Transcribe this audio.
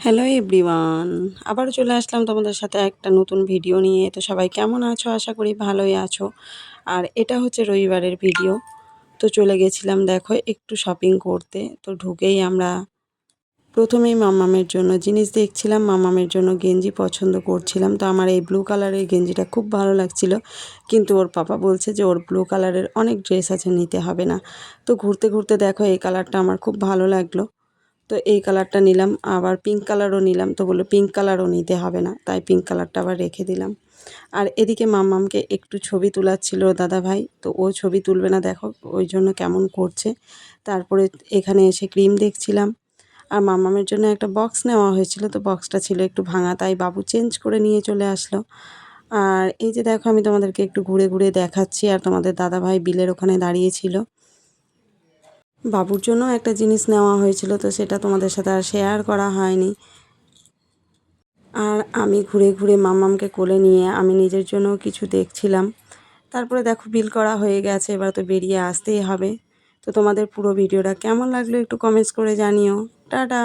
Hello everyone, আবারও চলে আসলাম তোমাদের সাথে একটা নতুন ভিডিও নিয়ে। তো সবাই কেমন আছো? আশা করি ভালোই আছো। আর এটা হচ্ছে রবিবারের ভিডিও। তো চলে গেছিলাম দেখো একটু শপিং করতে। তো ঢুকেই আমরা প্রথমেই মাম্মামের জন্য জিনিস দেখছিলাম, মাম্মামের জন্য গেঞ্জি পছন্দ করছিলাম। তো আমার এই ব্লু কালারের গেঞ্জিটা খুব ভালো লাগছিল, কিন্তু ওর পাপা বলছে যে ওর ব্লু কালারের অনেক ড্রেস আছে, নিতে হবে না। তো ঘুরতে ঘুরতে দেখো এই কালারটা আমার খুব ভালো লাগলো। তো এই কালারটা নিলাম, আবার পিঙ্ক কালারও নিলাম। তো বললো পিঙ্ক কালারও নিতে হবে না, তাই পিঙ্ক কালারটা আবার রেখে দিলাম। আর এদিকে মাম্মামকে একটু ছবি তোলাচ্ছিল দাদা ভাই, তো ও ছবি তুলবে না দেখো, ওই জন্য কেমন করছে। তারপরে এখানে এসে ক্রিম দেখছিলাম। আর মাম্মামের জন্য একটা বক্স নেওয়া হয়েছিল, তো বক্সটা ছিল একটু ভাঙা, তাই বাবু চেঞ্জ করে নিয়ে চলে আসলো। আর এই যে দেখো আমি তোমাদেরকে একটু ঘুরে ঘুরে দেখাচ্ছি, আর তোমাদের দাদা ভাই বিলের ওখানে দাঁড়িয়েছিল। বাবুর জন্য একটা জিনিস নেওয়া হয়েছিল, তো সেটা তোমাদের সাথে আর শেয়ার করা হয়নি। আর আমি ঘুরে ঘুরে মাম্মামকে কোলে নিয়ে আমি নিজের জন্য কিছু দেখছিলাম। তারপরে দেখো বিল করা হয়ে গেছে, এবার তো বেরিয়ে আসতেই হবে। তো তোমাদের পুরো ভিডিওটা কেমন লাগলো একটু কমেন্টস করে জানিও। টাটা।